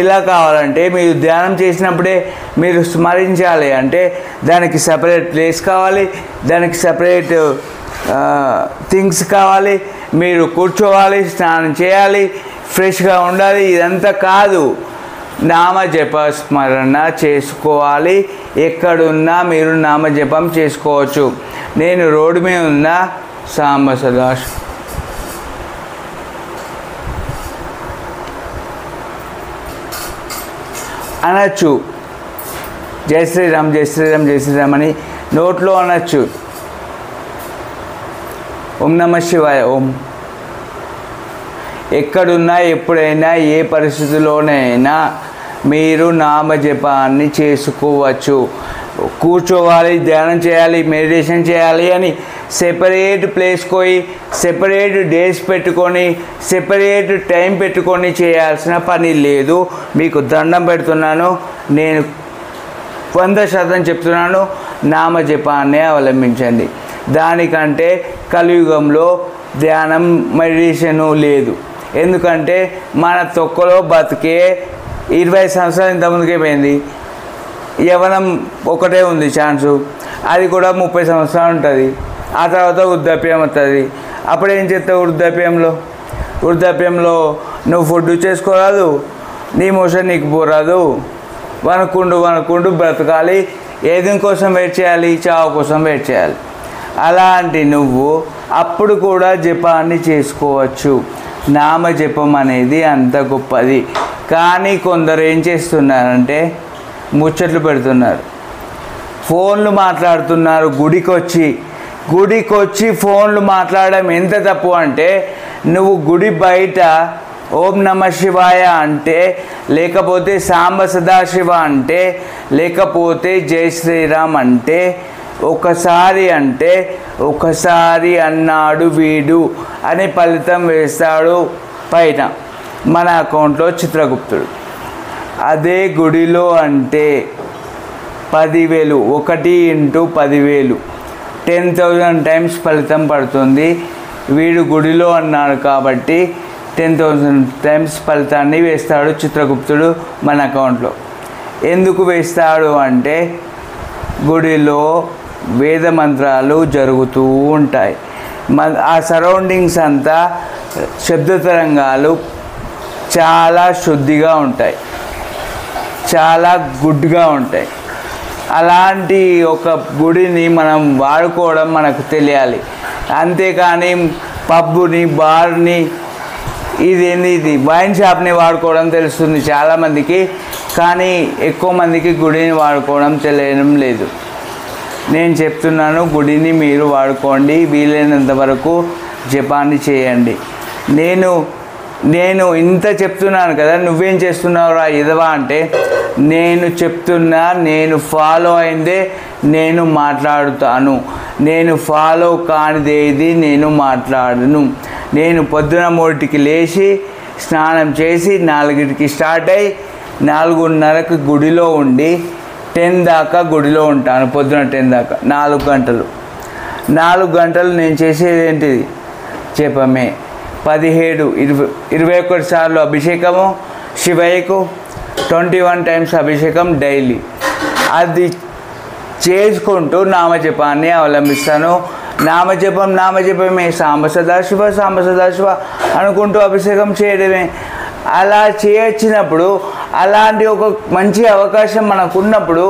ఇలా కావాలంటే మీరు ధ్యానం చేసినప్పుడే మీరు స్మరించాలి అంటే దానికి సపరేట్ ప్లేస్ కావాలి, దానికి సపరేట్ థింగ్స్ కావాలి. మీరు కూర్చోవాలి, స్నానం చేయాలి, ఫ్రెష్గా ఉండాలి. ఇదంతా కాదు. నామజప స్మరణ చేసుకోవాలి. ఎక్కడున్నా మీరు నామజపం చేసుకోవచ్చు. నేను రోడ్డు మీద ఉన్న సాంబ సదాశివ అనొచ్చు. జై శ్రీరామ్ అని నోట్లో అనొచ్చు. ఓం నమ శివాయ. ఓం. ఎక్కడున్నా, ఎప్పుడైనా, ఏ పరిస్థితిలోనైనా మీరు నామజపాన్ని చేసుకోవచ్చు. కూర్చోవాలి, ధ్యానం చేయాలి, మెడిటేషన్ చేయాలి అని సెపరేట్ ప్లేస్కి పోయి సెపరేట్ డేస్ పెట్టుకొని సెపరేట్ టైం పెట్టుకొని చేయాల్సిన పని లేదు. మీకు దండం పెడుతున్నాను, నేను 100% చెప్తున్నాను, నామజపాన్నే అవలంబించండి. దానికంటే కలియుగంలో ధ్యానం, మెడిటేషను లేదు. ఎందుకంటే మన తొక్కలో బతికే 20 సంవత్సరాలు ఇంతకుముందుకే పోయింది. యవ్వనం ఒకటే ఉంది ఛాన్సు, అది కూడా 30 సంవత్సరాలు ఉంటుంది. ఆ తర్వాత వృద్ధాప్యం వస్తుంది. అప్పుడు ఏం చేస్తావు? వృద్ధాప్యంలో నువ్వు ఫుడ్ చేసుకోరాదు, నీ మోషన్ నీకు పోరాదు, వణుకుంటూ బ్రతకాలి. ఏది కోసం వెయిట్ చేయాలి? చావు కోసం వెయిట్ చేయాలి. అలాంటి నువ్వు అప్పుడు కూడా జపాన్ని చేసుకోవచ్చు. నామజపం అనేది అంత గొప్పది. కానీ కొందరు ఏం చేస్తున్నారంటే ముచ్చట్లు పెడుతున్నారు, ఫోన్లు మాట్లాడుతున్నారు. గుడికొచ్చి ఫోన్లు మాట్లాడడం ఎంత తప్పు అంటే, నువ్వు గుడి బయట ఓం నమ శివాయ అంటే, లేకపోతే సాంబ సదాశివ అంటే, లేకపోతే జై శ్రీరామ్ అంటే, ఒకసారి అన్నాడు వీడు అని ఫలితం వేస్తాడు పైన మన అకౌంట్లో చిత్రగుప్తుడు. అదే గుడిలో అంటే 10,000, 1 × 10,000, 10,000 టైమ్స్ ఫలితం పడుతుంది. వీడు గుడిలో అన్నాడు కాబట్టి 10,000 టైమ్స్ ఫలితాన్ని వేస్తాడు చిత్రగుప్తుడు మన అకౌంట్లో. ఎందుకు వేస్తాడు అంటే, గుడిలో వేద మంత్రాలు జరుగుతూ ఉంటాయి. ఆ సరౌండింగ్స్ అంతా శబ్ద తరంగాలు చాలా శుద్ధిగా ఉంటాయి, చాలా గుడ్గా ఉంటాయి. అలాంటి ఒక గుడిని మనం వాడుకోవడం మనకు తెలియాలి. అంతేకాని పబ్బుని, బార్ని, ఇది వైన్ షాప్ని వాడుకోవడం తెలుస్తుంది చాలామందికి, కానీ ఎక్కువ మందికి గుడిని వాడుకోవడం తెలియడం లేదు. నేను చెప్తున్నాను, గుడిని మీరు వాడుకోండి. వీలైనంత వరకు జపాన్ని చేయండి. నేను ఇంత చెప్తున్నాను కదా, నువ్వేం చేస్తున్నావురా ఇదవా అంటే, నేను చెప్తున్నా, నేను ఫాలో అయిందే నేను మాట్లాడుతాను. నేను ఫాలో కానిదేది నేను మాట్లాడను. నేను పొద్దున 3కి లేచి స్నానం చేసి 4కి స్టార్ట్ అయ్యి 4:30కి గుడిలో ఉండి 10 దాకా గుడిలో ఉంటాను. పొద్దున 10 దాకా 4 గంటలు. 4 గంటలు నేను చేసేది ఏంటిది? జపమే. 17, 21 సార్లు అభిషేకము శివయ్యకు, 21 టైమ్స్ అభిషేకం డైలీ. అది చేసుకుంటూ నామజపాన్ని అవలంబిస్తాను. నామజపమే సాంబ సదాశివ అనుకుంటూ అభిషేకం చేయడమే. అలా చేయొచ్చినప్పుడు, అలాంటి ఒక మంచి అవకాశం మనకున్నప్పుడు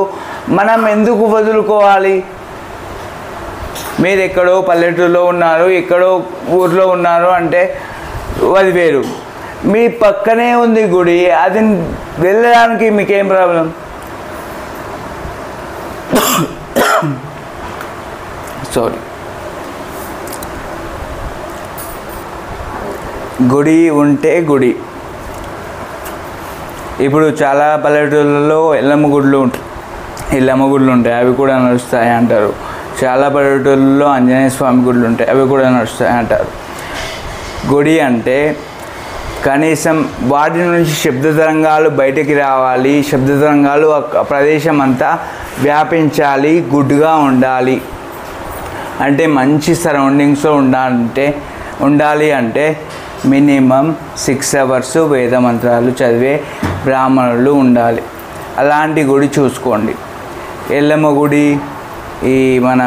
మనం ఎందుకు వదులుకోవాలి? మీరు ఎక్కడో పల్లెటూరులో ఉన్నారు, ఎక్కడో ఊర్లో ఉన్నారు అంటే అది వేరు. మీ పక్కనే ఉంది గుడి, అది వెళ్ళడానికి మీకేం ప్రాబ్లం? సారీ. గుడి ఉంటే గుడి. ఇప్పుడు చాలా పల్లెటూళ్ళలో ఎల్లమ్మ గుడులు ఉంటాయి, అవి కూడా నడుస్తాయి అంటారు. చాలా పల్లెటూళ్ళలో ఆంజనేయ స్వామి గుడులు ఉంటాయి, అవి కూడా నడుస్తాయి అంటారు. గుడి అంటే కనీసం వాటి నుంచి శబ్ద తరంగాలు బయటికి రావాలి, శబ్ద తరంగాలు ఆ ప్రదేశం అంతా వ్యాపించాలి, గుడ్గా ఉండాలి. అంటే మంచి సరౌండింగ్స్లో ఉండాలి అంటే మినిమం 6 అవర్స్ వేద మంత్రాలు చదివే బ్రాహ్మణులు ఉండాలి. అలాంటి గుడి చూసుకోండి. ఎల్లమ్మ గుడి, ఈ మన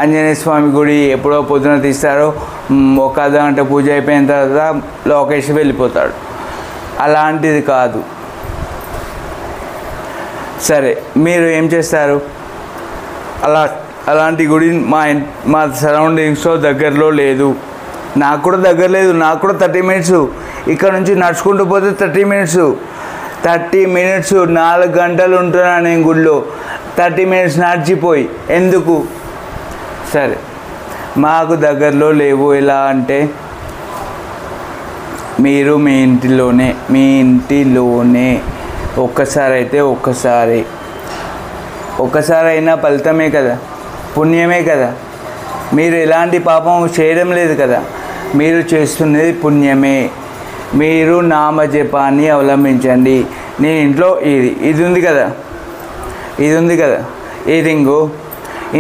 ఆంజనేయ స్వామి గుడి ఎప్పుడో పొద్దున తీస్తారో, 1 అర్ధగంట పూజ అయిపోయిన తర్వాత లోకేష్ వెళ్ళిపోతాడు. అలాంటిది కాదు. సరే, మీరు ఏం చేస్తారు? అలాంటి గుడి మా సరౌండింగ్స్లో దగ్గరలో లేదు. నాకు కూడా దగ్గర లేదు. నాకు కూడా 30 మినిట్స్, ఇక్కడ నుంచి నడుచుకుంటూ పోతే 30 మినిట్స్ 4 గంటలు ఉంటున్నాను నేను గుడిలో. 30 మినిట్స్ నడిచిపోయి ఎందుకు? సరే, మాకు దగ్గరలో లేవు. ఎలా అంటే, మీరు మీ ఇంటిలోనే ఒక్కసారైనా ఫలితమే కదా, పుణ్యమే కదా. మీరు ఎలాంటి పాపం చేయడం లేదు కదా, మీరు చేస్తున్నది పుణ్యమే. మీరు నామజపాన్ని అవలంబించండి. నేను ఇంట్లో ఇది ఉంది కదా, ఈ రింగు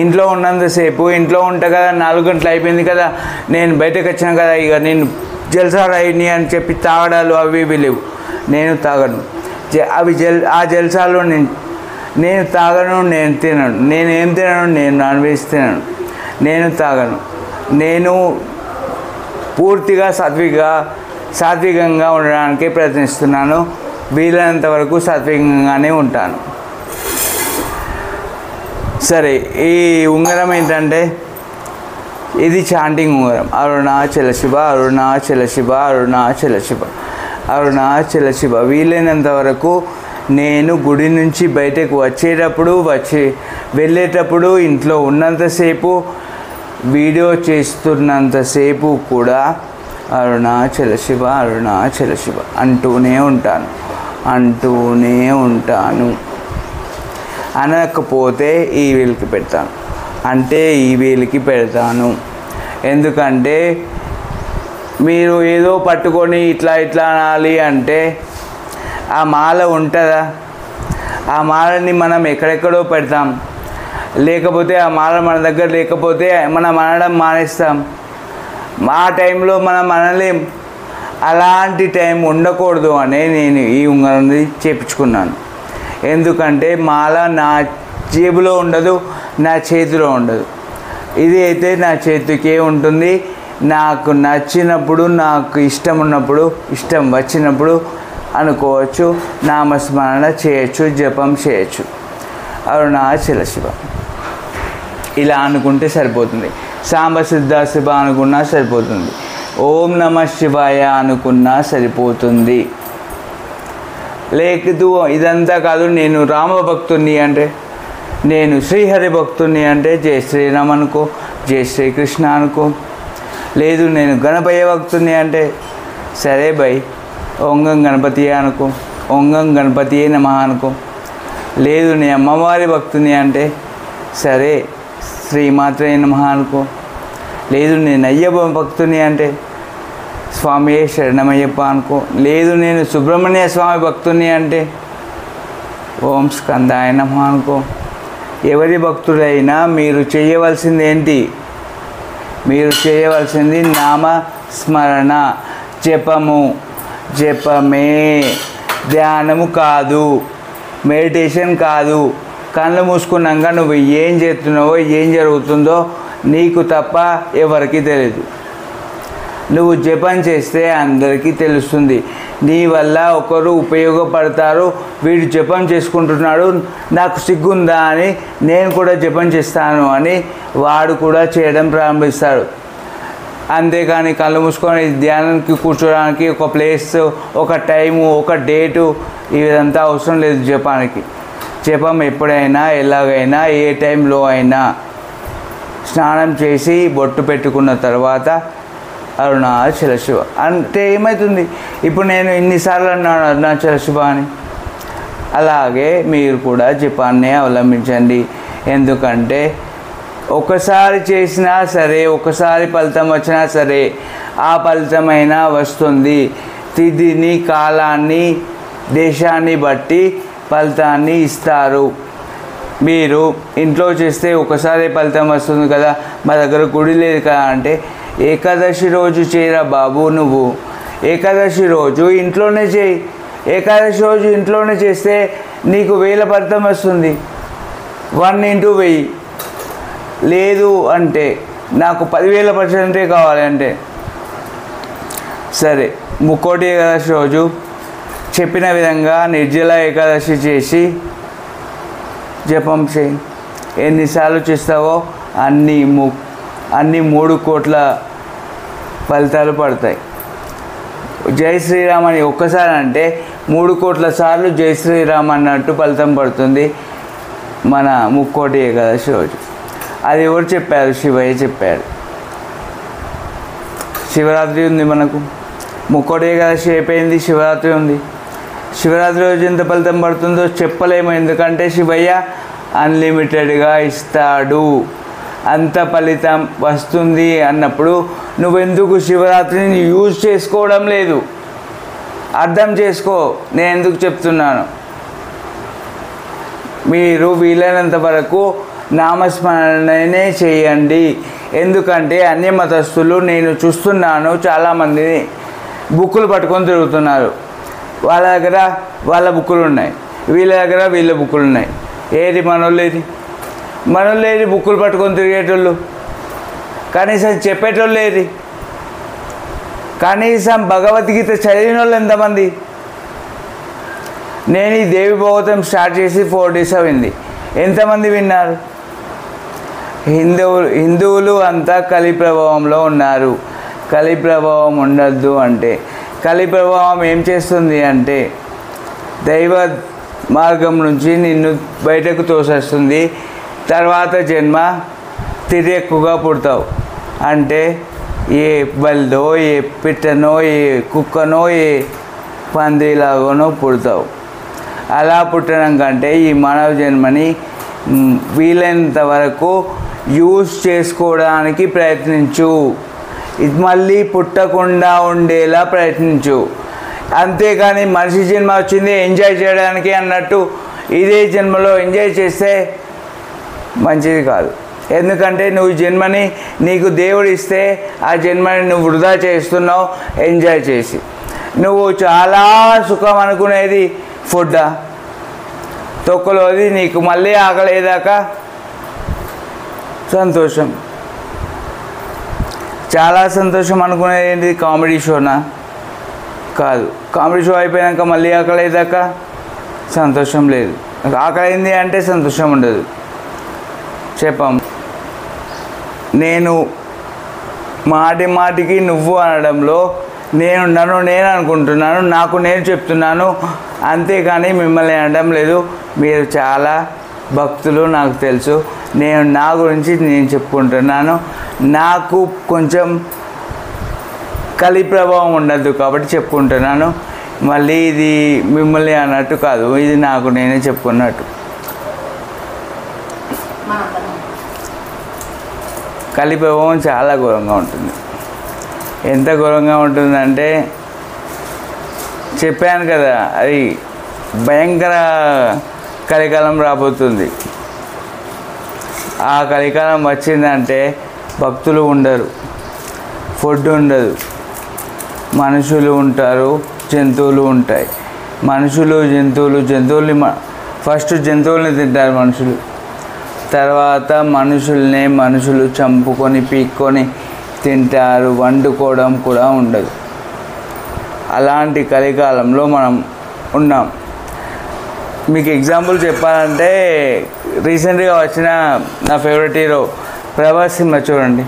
ఇంట్లో ఉన్నంతసేపు ఇంట్లో ఉంటా కదా, 4 గంటలు అయిపోయింది కదా, నేను బయటకు వచ్చాను కదా, ఇక నేను జల్సా రాయిని అని చెప్పి తాగడాలు అవి ఇవి లేవు. నేను తాగను. ఆ జల్సాలో నేను తాగను, నేను తినను, నేనేం తినను, నేను నాన్ వెజ్ తినను, నేను తాగను, నేను పూర్తిగా సాత్వికంగా ఉండడానికి ప్రయత్నిస్తున్నాను. వీలైనంత వరకు సాత్వికంగానే ఉంటాను. సరే, ఈ ఉంగరం ఏంటంటే ఇది చాంటింగ్ ఉంగరం. అరుణాచల శివ, అరుణాచల శివ, అరుణాచల శివ, అరుణాచల శివ. వీలైనంత వరకు నేను గుడి నుంచి బయటకు వచ్చేటప్పుడు వెళ్ళేటప్పుడు ఇంట్లో ఉన్నంతసేపు వీడియో చేస్తున్నంతసేపు కూడా అరుణాచల శివ, అరుణాచల శివ అంటూనే ఉంటాను. అనకపోతే ఈ వేలికి పెడతాను, అంటే ఈ వేలికి పెడతాను. ఎందుకంటే మీరు ఏదో పట్టుకొని ఇట్లా అనాలి అంటే ఆ మాల ఉంటుందా? ఆ మాలని మనం ఎక్కడెక్కడో పెడతాం. లేకపోతే ఆ మాల మన దగ్గర లేకపోతే మనం అనడం మానేస్తాం. ఆ టైంలో మనం అనలేం. అలాంటి టైం ఉండకూడదు అనే నేను ఈ ఉంగరాన్ని చేపించుకున్నాను. ఎందుకంటే మాల నా జేబులో ఉండదు, నా చేతిలో ఉండదు. ఇది అయితే నా చేతికే ఉంటుంది. నాకు నచ్చినప్పుడు, నాకు ఇష్టం ఉన్నప్పుడు, ఇష్టం వచ్చినప్పుడు అనుకోవచ్చు, నామస్మరణ చేయొచ్చు, జపం చేయొచ్చు. అరుణాచల శివ ఇలా అనుకుంటే సరిపోతుంది. సాంబ సిద్ధ శివ అనుకున్నా సరిపోతుంది. ఓం నమ శివాయ అనుకున్నా సరిపోతుంది. లేదు ఇదంతా కాదు, నేను రామ భక్తుని అంటే, నేను శ్రీహరి భక్తుని అంటే జై శ్రీరామ్ అనుకో, జై శ్రీకృష్ణ అనుకో. లేదు నేను గణపయ్య భక్తుని అంటే సరే బై ఓంగం గణపతియే అనుకో, ఓంగం గణపతియే నమః అనుకో. లేదు నేను అమ్మవారి భక్తుని అంటే సరే శ్రీమాత్రే నమః అనుకో. లేదు నేను అయ్యప్ప భక్తుని అంటే స్వామియే శరణమయ్యప్ప అనుకో. లేదు నేను సుబ్రహ్మణ్య స్వామి భక్తుని అంటే ఓం స్కందాయ నమః అనుకో. ఎవరి భక్తుడైనా మీరు చేయవలసింది ఏంటి? మీరు చేయవలసింది నామస్మరణ, జపమే, ధ్యానము కాదు, మెడిటేషన్ కాదు. కళ్ళు మూసుకున్నాక నువ్వు ఏం చేస్తున్నావో, ఏం జరుగుతుందో నీకు తప్ప ఎవరికి తెలియదు. నువ్వు జపం చేస్తే అందరికీ తెలుస్తుంది. నీ వల్ల ఒకరు ఉపయోగపడతారు. వీడు జపం చేసుకుంటున్నాడు, నాకు సిగ్గుందా అని నేను కూడా జపం చేస్తాను అని వాడు కూడా చేయడం ప్రారంభిస్తాడు. అంతేకాని కళ్ళు మూసుకొని ధ్యానానికి కూర్చోడానికి ఒక ప్లేస్, ఒక టైము, ఒక డేటు ఇదంతా అవసరం లేదు జపానికి. జపం ఎప్పుడైనా, ఎలాగైనా, ఏ టైంలో అయినా స్నానం చేసి బొట్టు పెట్టుకున్న తర్వాత అరుణాచల శివ అంటే ఏమవుతుంది? ఇప్పుడు నేను ఇన్నిసార్లు అన్నాను అరుణాచల శివ అని. అలాగే మీరు కూడా జపాన్నే అవలంబించండి. ఎందుకంటే ఒకసారి చేసినా సరే, ఒకసారి ఫలితం వచ్చినా సరే, ఆ ఫలితమైనా వస్తుంది. తిథిని, కాలాన్ని, దేశాన్ని బట్టి ఫలితాన్ని ఇస్తారు. మీరు ఇంట్లో చేస్తే ఒకసారి ఫలితం వస్తుంది కదా, మా దగ్గర గుడి లేదు కదా అంటే, ఏకాదశి రోజు చేయరా బాబు, నువ్వు ఏకాదశి రోజు ఇంట్లోనే చేయి. ఏకాదశి రోజు ఇంట్లోనే చేస్తే నీకు 1000 ఫలితం వస్తుంది. 1 × 1000. లేదు అంటే నాకు 10,000% కావాలంటే సరే, ముక్కోటి ఏకాదశి రోజు చెప్పిన విధంగా నిర్జల ఏకాదశి చేసి జపం చేయి. ఎన్నిసార్లు చేస్తావో అన్ని 3 కోట్ల ఫలితాలు పడతాయి. జై శ్రీరామ్ అని ఒక్కసారి అంటే 3 కోట్ల సార్లు జై శ్రీరామ్ అన్నట్టు ఫలితం పడుతుంది మన ముక్కోటి ఏకాదశి రోజు. అది ఎవరు చెప్పారు? శివయ్య చెప్పాడు. శివరాత్రి ఉంది మనకు. ముక్కోటి ఏకాదశి అయిపోయింది, శివరాత్రి ఉంది. శివరాత్రి రోజు ఎంత ఫలితం పడుతుందో చెప్పలేము. ఎందుకంటే శివయ్య అన్లిమిటెడ్గా ఇస్తాడు. అంత ఫలితం వస్తుంది అన్నప్పుడు నువ్వెందుకు శివరాత్రిని యూజ్ చేసుకోవడం లేదు? అర్థం చేసుకో నేను ఎందుకు చెప్తున్నాను. మీరు వీలైనంత వరకు నామస్మరణనే చేయండి. ఎందుకంటే అన్య మతస్థులు నేను చూస్తున్నాను, చాలామందిని బుక్కులు పట్టుకొని తిరుగుతున్నారు. వాళ్ళ దగ్గర వాళ్ళ బుక్కులు ఉన్నాయి, వీళ్ళ దగ్గర వీళ్ళ బుక్కులు ఉన్నాయి. ఏది మనోళ్ళు ఏది బుక్కులు పట్టుకొని తిరిగేటోళ్ళు? కనీసం చెప్పేటోళ్ళు ఏది? కనీసం భగవద్గీత చదివిన వాళ్ళు ఎంతమంది? నేను ఈ దేవి భాగవతం స్టార్ట్ చేసి 4 days అయింది. ఎంతమంది విన్నారు? హిందువులు అంతా కలి ప్రభావంలో ఉన్నారు. కలి ప్రభావం ఉండద్దు అంటే, కలి ప్రభావం ఏం చేస్తుంది అంటే దైవ మార్గం నుంచి నిన్ను బయటకు తోసేస్తుంది. తర్వాత జన్మ తిరియక్కుగా పుడతావు. అంటే ఏ బల్దో, ఏ పిట్టనో, ఏ కుక్కనో, ఏ పందిలాగానో పుడతావు. అలా పుట్టడం కంటే ఈ మానవ జన్మని వీలైనంత వరకు యూజ్ చేసుకోవడానికి ప్రయత్నించు. ఇది మళ్ళీ పుట్టకుండా ఉండేలా ప్రయత్నించు. అంతేకాని మనిషి జన్మ వచ్చింది ఎంజాయ్ చేయడానికి అన్నట్టు ఇదే జన్మలో ఎంజాయ్ చేస్తే మంచిది కాదు. ఎందుకంటే నువ్వు జన్మని నీకు దేవుడు ఇస్తే ఆ జన్మని నువ్వు వృధా చేస్తున్నావు ఎంజాయ్ చేసి. నువ్వు చాలా సుఖం అనుకునేది ఫుడ్డా, తొక్కలోది నీకు మళ్ళీ ఆకలేదాకా సంతోషం. చాలా సంతోషం అనుకునేది ఏంటి? కామెడీ షోనా? కాదు. కామెడీ షో అయిపోయాక మళ్ళీ ఆకలేదాకా సంతోషం లేదు. ఆకలైంది అంటే సంతోషం ఉండదు. చెప్పాం. నేను మాటికి నువ్వు అనడంలో నేను అనుకుంటున్నాను, నాకు నేను చెప్తున్నాను, అంతేకాని మిమ్మల్ని అనడం లేదు. మీరు చాలా భక్తులు నాకు తెలుసు. నేను నా గురించి నేను చెప్పుకుంటున్నాను. నాకు కొంచెం కలి ప్రభావం ఉండద్దు కాబట్టి చెప్పుకుంటున్నాను. మళ్ళీ ఇది మిమ్మల్ని అన్నట్టు కాదు, ఇది నాకు నేనే చెప్పుకున్నట్టు. కలి ప్రభావం చాలా ఘోరంగా ఉంటుంది. ఎంత ఘోరంగా ఉంటుందంటే చెప్పాను కదా, అది భయంకర కలికాలం రాబోతుంది. ఆ కలికాలం వచ్చిందంటే భక్తులు ఉండరు, ఫుడ్ ఉండదు, మనుషులు ఉంటారు, జంతువులు ఉంటాయి. జంతువుల్ని ఫస్ట్ జంతువుల్ని తింటారు మనుషులు. తర్వాత మనుషులు చంపుకొని పీక్కొని తింటారు. వండుకోవడం కూడా ఉండదు. అలాంటి కలికాలంలో మనం ఉన్నాం. మీకు ఎగ్జాంపుల్ చెప్పాలంటే రీసెంట్గా వచ్చిన నా ఫేవరెట్ హీరో ప్రభాస్ సినిమా చూడండి,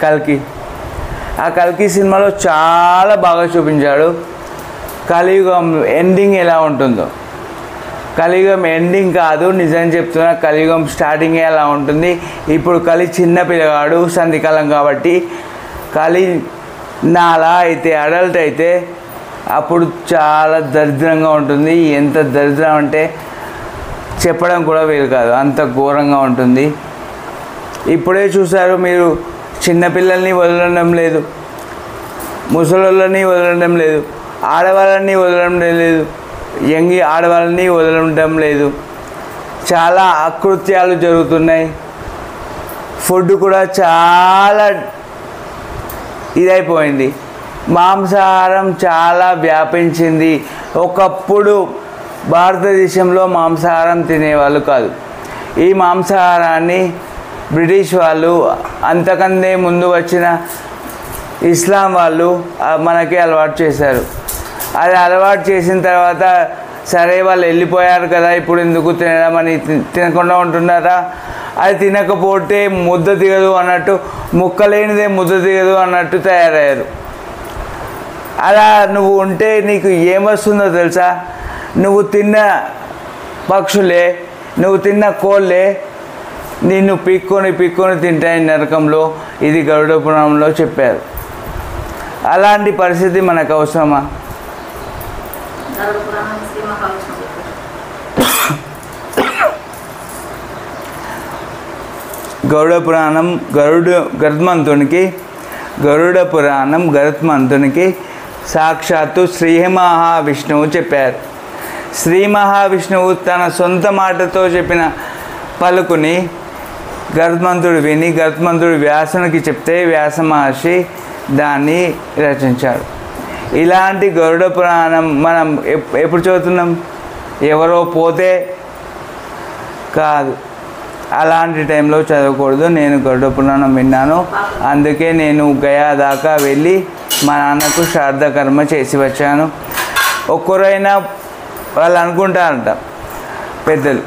కల్కి. ఆ కల్కి సినిమాలో చాలా బాగా చూపించాడు కలియుగం ఎండింగ్ ఎలా ఉంటుందో. కలియుగం ఎండింగ్ కాదు, నిజం చెప్తున్నా, కలియుగం స్టార్టింగ్ ఎలా ఉంటుంది. ఇప్పుడు కలి చిన్న పిల్లగాడు, సంధికాలం కాబట్టి. కలి నాలా అయితే అడల్ట్ అయితే అప్పుడు చాలా దరిద్రంగా ఉంటుంది. ఎంత దరిద్రం అంటే చెప్పడం కూడా వీలు కాదు, అంత ఘోరంగా ఉంటుంది. ఇప్పుడే చూసారు మీరు, చిన్నపిల్లల్ని వదలడం లేదు, ముసలోళ్ళని వదలడం లేదు, ఆడవాళ్ళని వదలడం లేదు, యంగ్ ఆడవాళ్ళని వదలడం లేదు. చాలా అకృత్యాలు జరుగుతున్నాయి. ఫుడ్ కూడా చాలా ఇదైపోయింది. మాంసాహారం చాలా వ్యాపించింది. ఒకప్పుడు భారతదేశంలో మాంసాహారం తినేవాళ్ళు కాదు. ఈ మాంసాహారాన్ని బ్రిటిష్ వాళ్ళు, అంతకంటే ముందు వచ్చిన ఇస్లాం వాళ్ళు మనకి అలవాటు చేశారు. అది అలవాటు చేసిన తర్వాత సరే వాళ్ళు వెళ్ళిపోయారు కదా, ఇప్పుడు ఎందుకు తినడం అని తినకుండా ఉంటున్నారా? అది తినకపోతే ముద్ద దిగదు అన్నట్టు, ముక్కలేనిదే ముద్ద దిగదు అన్నట్టు తయారయ్యారు. అలా నువ్వు ఉంటే నీకు ఏమొస్తుందో తెలుసా? నువ్వు తిన్న పక్షులే, నువ్వు తిన్న కోళ్ళే నిన్ను పీక్కొని తింటాయి నరకంలో. ఇది గరుడ పురాణంలో చెప్పారు. అలాంటి పరిస్థితి మనకు అవసరమా? గరుడ పురాణం గరుత్మంతునికి సాక్షాత్తు శ్రీ మహావిష్ణువు చెప్పారు. శ్రీ మహావిష్ణువు తన సొంత మాటతో చెప్పిన పలుకుని గరుత్మంతుడు విని, గరుత్మంతుడు వ్యాసునికి చెప్తే వ్యాస మహర్షి దాన్ని రచించాడు. ఇలాంటి గరుడ పురాణం మనం ఎప్పుడు చదువుతున్నాం? ఎవరో పోతే కాదు, అలాంటి టైంలో చదవకూడదు. నేను గరుడ పురాణం విన్నాను, అందుకే నేను గయా దాకా వెళ్ళి మా నాన్నకు శ్రాద్ధ కర్మ చేసి వచ్చాను. ఒక్కరైనా వాళ్ళు అనుకుంటారంట పెద్దలు,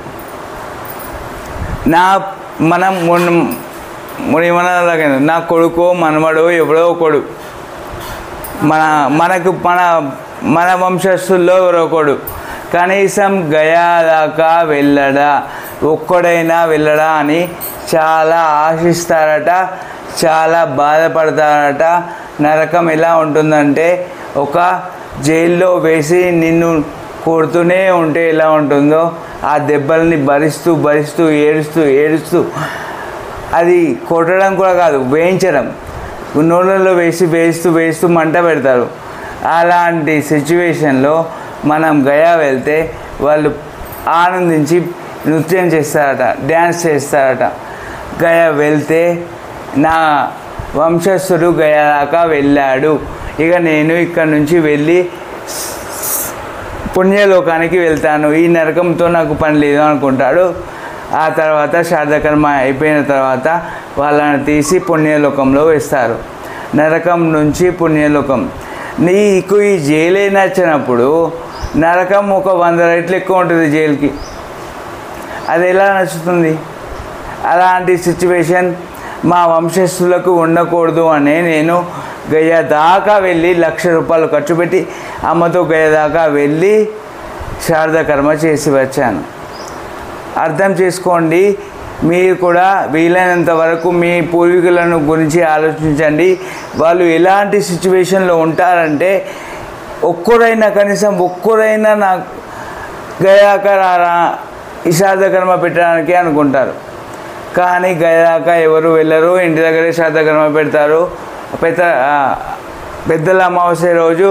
నా కొడుకో మనమడో ఎవడో ఒకడు, మన వంశస్థుల్లో ఎవరో ఒకడు కనీసం గయా దాకా ఒక్కడైనా వెళ్ళడా అని చాలా ఆశిస్తారట, చాలా బాధపడతారట. నరకం ఎలా ఉంటుందంటే, ఒక జైల్లో వేసి నిన్ను కొడుతూనే ఉంటే ఎలా ఉంటుందో, ఆ దెబ్బల్ని భరిస్తూ భరిస్తూ ఏడుస్తూ అది కొట్టడం కూడా కాదు, వేయించడం, నూనెలో వేస్తూ మంట పెడతారు. అలాంటి సిచ్యువేషన్లో మనం గయా వెళ్తే వాళ్ళు ఆనందించి నృత్యం చేస్తారట, డ్యాన్స్ చేస్తారట. గయా వెళ్తే నా వంశస్థుడు గయా దాకా వెళ్ళాడు, ఇక నేను ఇక్కడ నుంచి వెళ్ళి పుణ్యలోకానికి వెళ్తాను, ఈ నరకంతో నాకు పని లేదు అనుకుంటాడు. ఆ తర్వాత శ్రాద్ధకర్మ అయిపోయిన తర్వాత వాళ్ళని తీసి పుణ్యలోకంలో వేస్తారు. నరకం నుంచి పుణ్యలోకం. నీకు ఈ జైలే నచ్చినప్పుడు నరకం ఒక 100 రెట్లు ఎక్కువ ఉంటుంది జైలుకి, అది ఎలా నచ్చుతుంది? అలాంటి సిచ్యువేషన్ మా వంశస్థులకు ఉండకూడదు అనే నేను గయా దాకా వెళ్ళి ₹1,00,000 ఖర్చు పెట్టి అమ్మతో గయా దాకా వెళ్ళి శ్రాద్ధ కర్మ చేసి వచ్చాను. అర్థం చేసుకోండి. మీరు కూడా వీలైనంత వరకు మీ పూర్వీకులను గురించి ఆలోచించండి. వాళ్ళు ఎలాంటి సిచ్యువేషన్లో ఉంటారంటే, కనీసం ఒక్కరైనా నాకు గయాక రారా ఈ శ్రాద్ధ కర్మ పెట్టడానికి అనుకుంటారు. కానీ గయాక ఎవరు వెళ్ళరు, ఇంటి దగ్గరే శ్రాద్ధ కర్మ పెడతారు. పెద్దల అమావాస్య రోజు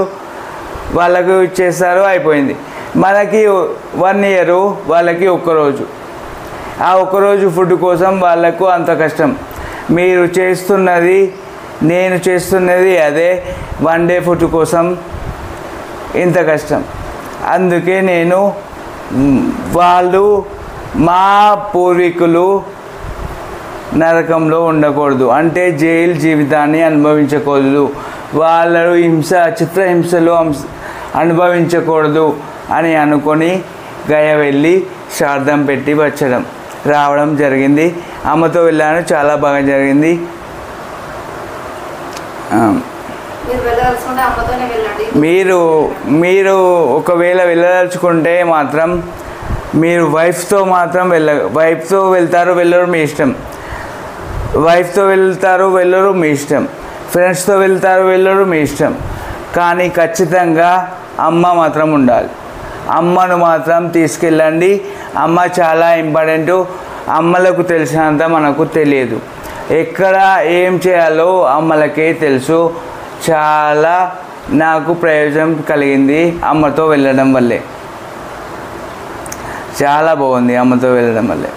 వాళ్ళకు ఇచ్చేస్తారు, అయిపోయింది. మనకి 1 ఇయర్, వాళ్ళకి ఒక్కరోజు. ఆ ఒక్కరోజు ఫుడ్ కోసం వాళ్ళకు అంత కష్టం. మీరు చేస్తున్నది, నేను చేస్తున్నది అదే, 1 డే ఫుడ్ కోసం ఇంత కష్టం. అందుకే నేను వాళ్ళు మా పూర్వీకులు నరకంలో ఉండకూడదు, అంటే జైలు జీవితాన్ని అనుభవించకూడదు, వాళ్ళు చిత్రహింసలు అనుభవించకూడదు అని అనుకొని గయా వెళ్ళి శ్రాద్ధం పెట్టి రావడం జరిగింది. అమ్మతో వెళ్ళాను, చాలా బాగా జరిగింది. మీరు ఒకవేళ వెళ్ళదలుచుకుంటే మాత్రం మీరు వైఫ్తో మాత్రం వైఫ్తో వెళ్తారు వెళ్ళరు మీ ఇష్టం, వైఫ్తో వెళ్తారు వెళ్ళరు మీ ఇష్టం, ఫ్రెండ్స్తో వెళ్తారు వెళ్ళరు మీ ఇష్టం. కానీ ఖచ్చితంగా అమ్మ మాత్రం ఉండాలి. అమ్మను మాత్రం తీసుకెళ్ళండి. అమ్మ చాలా ఇంపార్టెంటు. అమ్మలకు తెలిసినంత మనకు తెలియదు. ఎక్కడ ఏం చేయాలో అమ్మలకే తెలుసు. చాలా నాకు ప్రయోజనం కలిగింది అమ్మతో వెళ్ళడం వల్లే. చాలా బాగుంది అమ్మతో వెళ్ళడం వల్లే.